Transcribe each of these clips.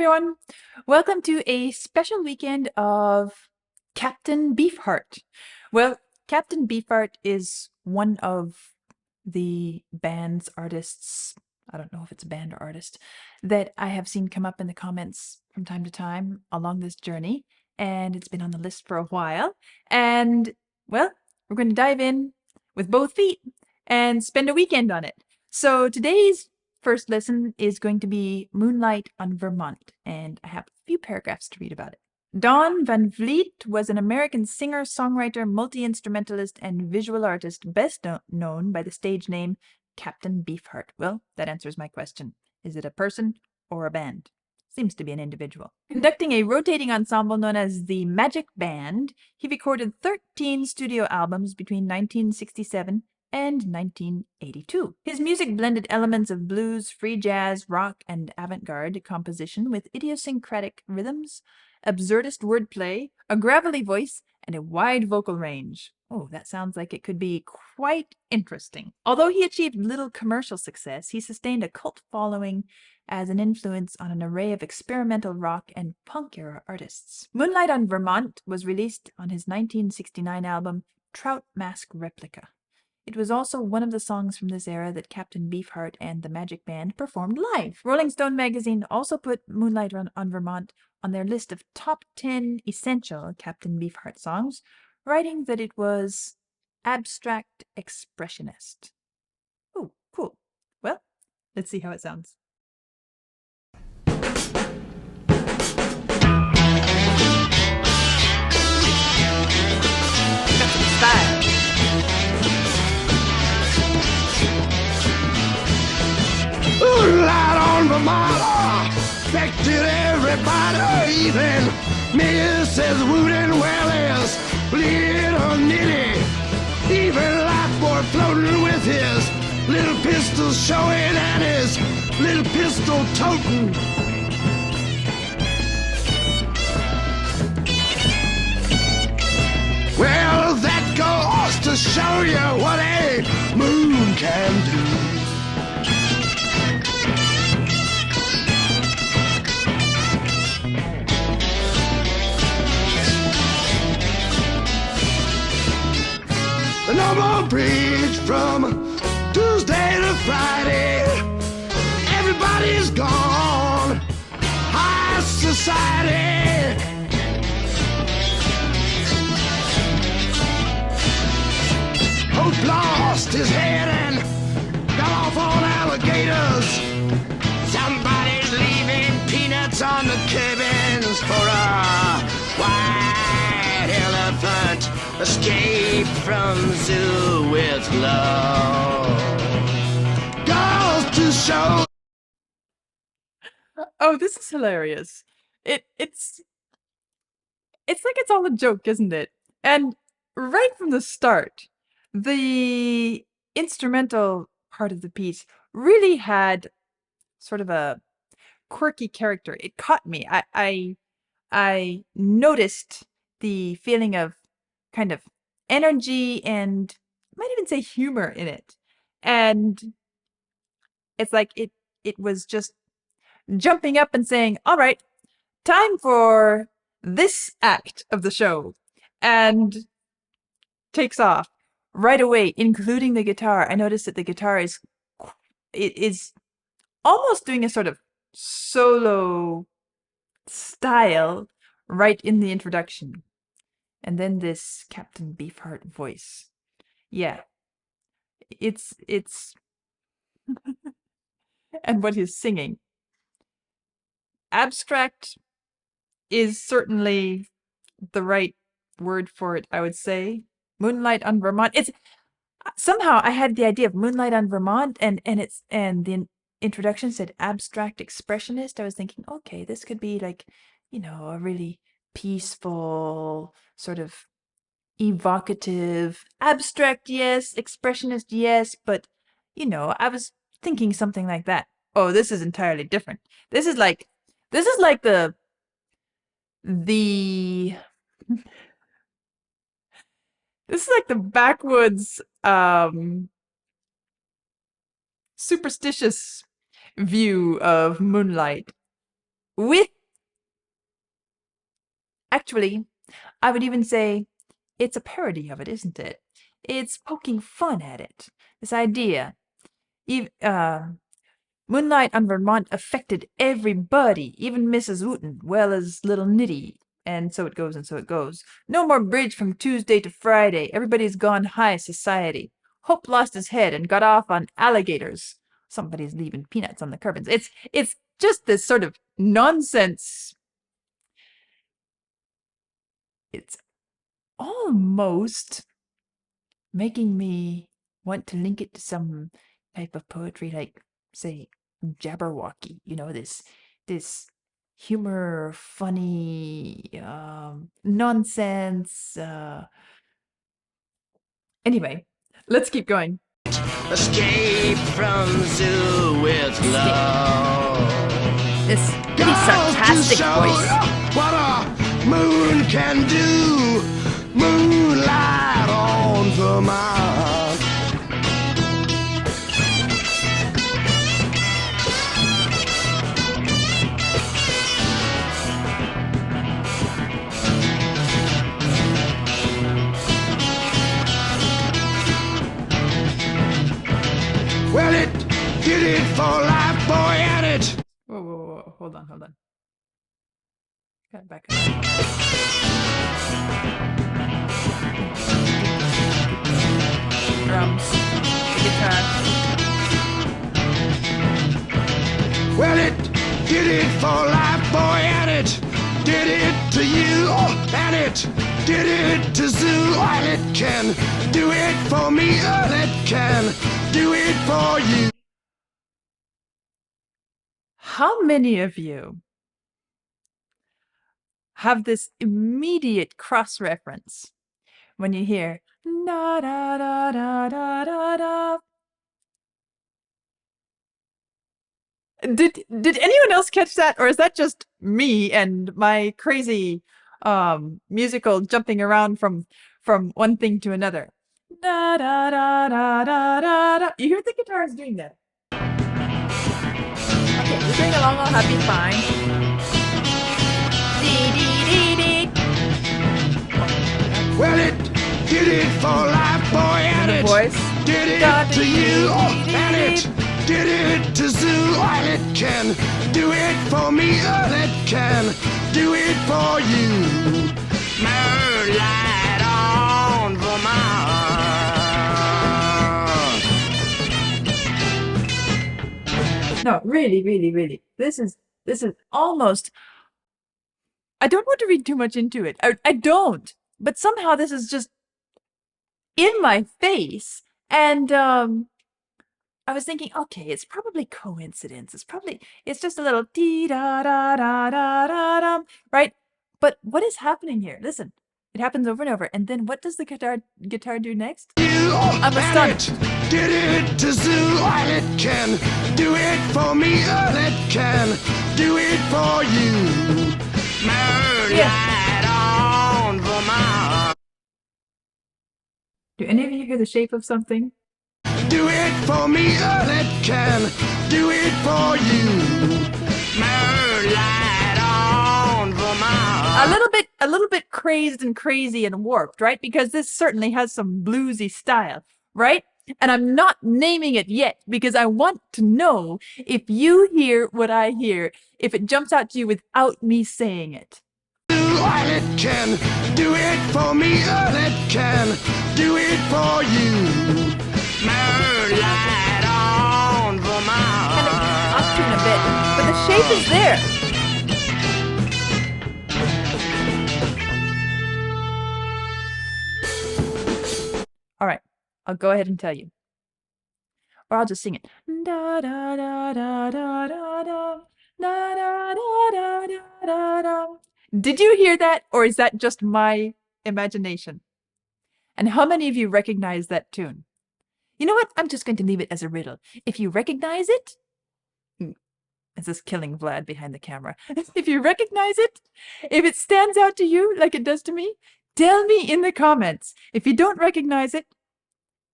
everyone. Welcome to a special weekend of Captain Beefheart. Well, Captain Beefheart is one of the band's artists. I don't know if it's a band or artist that I have seen come up in the comments from time to time along this journey, and it's been on the list for a while. And well, we're going to dive in with both feet and spend a weekend on it. So today's first lesson is going to be Moonlight on Vermont, and I have a few paragraphs to read about it. Don Van Vliet was an American singer, songwriter, multi-instrumentalist, and visual artist, best known by the stage name Captain Beefheart. Well, that answers my question. Is it a person or a band? Seems to be an individual. Conducting a rotating ensemble known as the Magic Band, he recorded 13 studio albums between 1967 and 1982. His music blended elements of blues, free jazz, rock, and avant-garde composition with idiosyncratic rhythms, absurdist wordplay, a gravelly voice, and a wide vocal range. Oh, that sounds like it could be quite interesting. Although he achieved little commercial success, he sustained a cult following as an influence on an array of experimental rock and punk-era artists. Moonlight on Vermont was released on his 1969 album Trout Mask Replica. It was also one of the songs from this era that Captain Beefheart and the Magic Band performed live. Rolling Stone magazine also put Moonlight on Vermont on their list of top 10 essential Captain Beefheart songs, writing that it was abstract expressionist. Oh, cool. Well, let's see how it sounds. Got some style. Moonlight on Vermont affected everybody, even Mrs. Wooden Wells, little Nitty, even Life Boy floating with his little pistol showing and his little pistol toting. Well, that goes to show you what a moon can do. No more bridge from Tuesday to Friday. Everybody's gone. High society. Hope lost his head and got off on alligators. Somebody's leaving peanuts on the cabins for a white elephant. Escape from zoo with love. Goes to show. Oh, this is hilarious. It's like it's all a joke, isn't it? And right from the start, the instrumental part of the piece really had sort of a quirky character. It caught me. I noticed the feeling of kind of energy and I might even say humor in it. And it's like it was just jumping up and saying, all right, time for this act of the show. And takes off right away, including the guitar. I noticed that the guitar is almost doing a sort of solo style right in the introduction. And then this Captain Beefheart voice. Yeah. It's and what he's singing. Abstract is certainly the right word for it, I would say. Moonlight on Vermont. It's somehow I had the idea of Moonlight on Vermont and the introduction said abstract expressionist. I was thinking, okay, this could be like, a really peaceful, sort of evocative, abstract, yes, expressionist, yes, but I was thinking something like that. Oh, this is entirely different. This is like the this is like the backwoods superstitious view of Moonlight with Actually, I would even say it's a parody of it, isn't it? It's poking fun at it. This idea. Moonlight on Vermont affected everybody, even Mrs. Wooten, well as little Nitty. And so it goes, and so it goes. No more bridge from Tuesday to Friday. Everybody's gone high society. Hope lost his head and got off on alligators. Somebody's leaving peanuts on the curbs. It's just this sort of nonsense. It's almost making me want to link it to some type of poetry, like, say, Jabberwocky. You know, this humor, funny nonsense. Anyway, let's keep going. Escape from zoo with love. This pretty sarcastic voice. What a moon can do. Moonlight on Vermont. Well, it did it for life, boy, and it. Whoa, whoa, whoa. Hold on. Got it back up. Drums. The guitar. Well, it did it for life, boy, and it did it to you, and it did it to Zoo, and it can do it for me, and it can do it for you. How many of you have this immediate cross-reference when you hear da da da da da da da? Did anyone else catch that, or is that just me and my crazy musical jumping around from one thing to another? Da da da da da da da. You hear the guitars doing that? Okay, we're going along all happy, fine. Dee dee dee dee. Well, it did it for life, boy, and The it voice. did it to you, and it did it to Zoo, and it can do it for me, and it can do it for you. Moonlight on Vermont. No, really, really, really. This is almost. I don't want to read too much into it. I don't. But somehow this is just in my face, and I was thinking, okay, it's probably coincidence. It's just a little dee da da da da da da, right? But what is happening here? Listen, it happens over and over, and then what does the guitar do next? I'm astonished. Did it to Zoo, and it can do it for me, and it can do it for you. Moonlight on Vermont. Do any of you hear the shape of something? Do it for me, and it can do it for you. Moonlight on Vermont. A little bit crazed and crazy and warped, right? Because this certainly has some bluesy style, right? And I'm not naming it yet because I want to know if you hear what I hear, if it jumps out to you without me saying it. And it can do it for me, and it can do it for you. Moonlight on Vermont. Kind of off tune a bit, but the shape is there. All right, I'll go ahead and tell you. Or I'll just sing it. Da da da da da da da da da da da da da. Did you hear that, or is that just my imagination? And how many of you recognize that tune? You know what? I'm just going to leave it as a riddle. If you recognize it, it's this killing Vlad behind the camera. If you recognize it, if it stands out to you like it does to me, tell me in the comments. If you don't recognize it,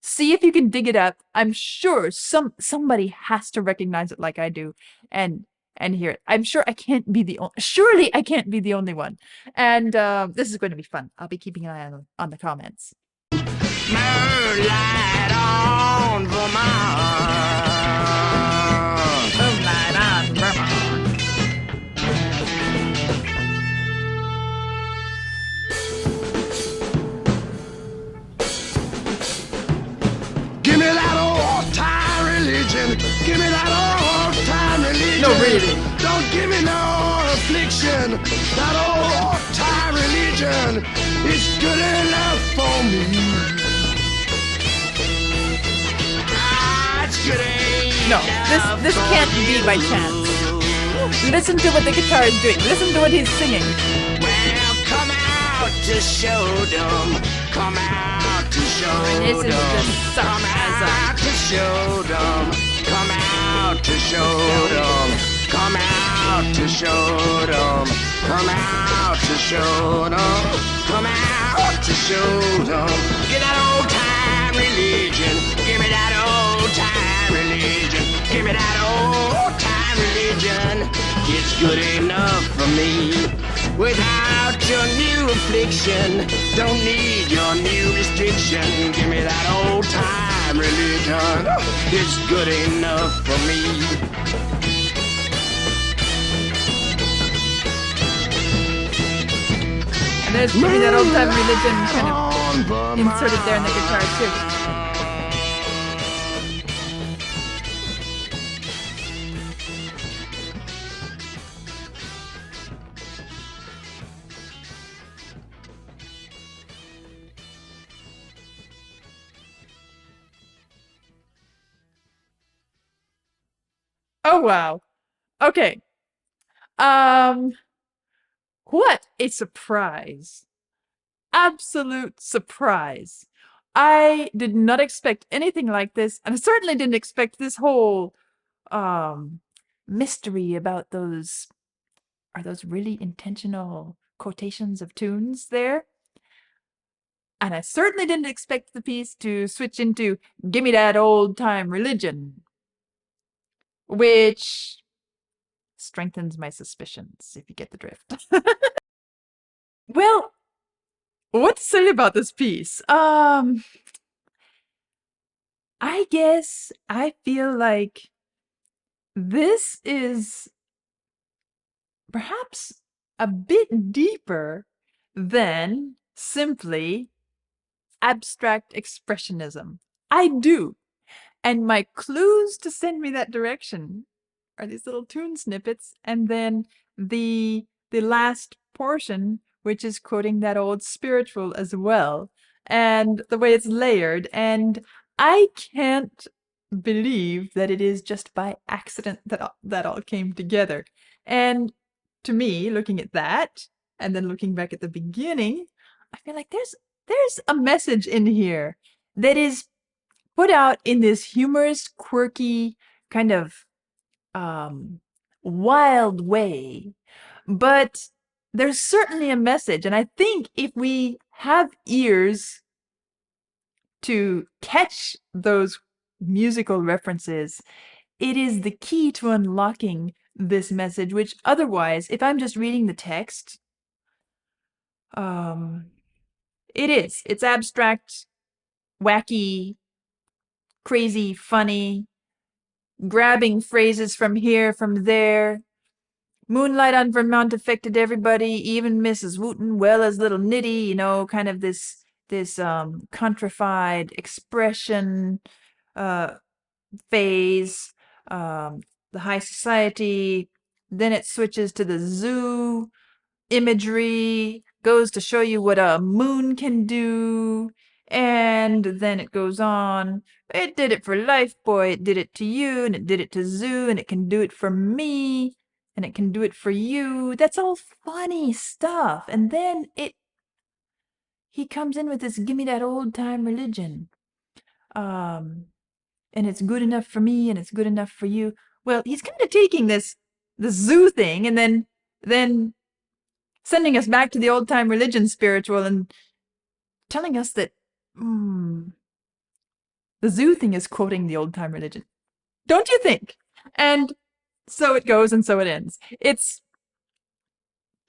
see if you can dig it up. I'm sure somebody has to recognize it like I do. And and hear it. I'm sure I can't be the only. Surely I can't be the only one. And this is going to be fun. I'll be keeping an eye on the comments. Moonlight on Vermont. Moonlight on Vermont. Give me that old time religion. Give me that old time religion. No, really. Don't give me no affliction. That old time religion is good enough for me. It's good No, enough this for can't be by chance. Listen to what the guitar is doing. Listen to what he's singing. Well, come out to show them. Come out to show This is them. the Come sarcasm. out to show them. Come out to show them. Come out to show them. Come out to show them. Come out to show them. Get that old time religion. Give me that old time religion. Give me that old time religion. It's good enough for me. Without your new affliction, don't need your new restriction. Give me that old time religion. It's good enough for me. And there's maybe that old time religion kind of inserted there in the guitar too. Oh wow. Okay. Um what a surprise. Absolute surprise. I did not expect anything like this, and I certainly didn't expect this whole mystery about those are those really intentional quotations of tunes there. And I certainly didn't expect the piece to switch into "Gimme That Old Time Religion," which strengthens my suspicions, if you get the drift. Well, what to say about this piece? I guess I feel like this is perhaps a bit deeper than simply abstract expressionism. I do. And my clues to send me that direction are these little tune snippets, and then the last portion, which is quoting that old spiritual as well, and the way it's layered. And I can't believe that it is just by accident that all came together. And to me, looking at that and then looking back at the beginning, I feel like there's a message in here that is put out in this humorous, quirky, kind of wild way. But there's certainly a message, and I think if we have ears to catch those musical references, it is the key to unlocking this message, which otherwise, if I'm just reading the text, it's abstract, wacky, crazy, funny, grabbing phrases from here, from there. Moonlight on Vermont affected everybody, even Mrs. Wooten, well as little Nitty, you know, kind of this countrified expression phase, the high society. Then it switches to the zoo imagery, goes to show you what a moon can do, and then it goes on. It did it for life, boy. It did it to you, and it did it to Zoo, and it can do it for me, and it can do it for you. That's all funny stuff. And then he comes in with this "gimme that old time religion." And it's good enough for me, and it's good enough for you. Well, he's kind of taking the zoo thing and then sending us back to the old time religion spiritual and telling us that the zoo thing is quoting the old time religion. Don't you think? And so it goes and so it ends. It's,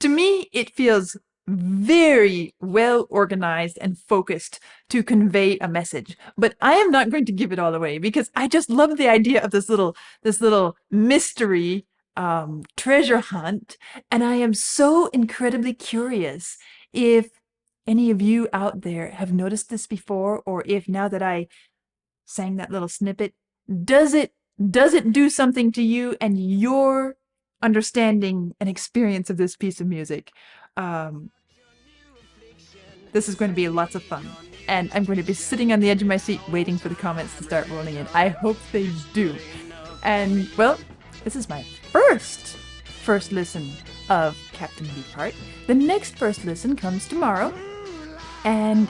to me, it feels very well organized and focused to convey a message. But I am not going to give it all away because I just love the idea of this little mystery treasure hunt, and I am so incredibly curious if any of you out there have noticed this before, or if now that I sang that little snippet, does it do something to you and your understanding and experience of this piece of music? Um, this is going to be lots of fun, and I'm going to be sitting on the edge of my seat waiting for the comments to start rolling in. I hope they do. And well, this is my first listen of Captain Beefheart. The next first listen comes tomorrow, and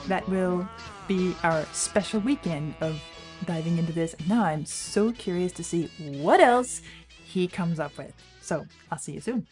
that will be our special weekend of diving into this. Now I'm so curious to see what else he comes up with. So I'll see you soon.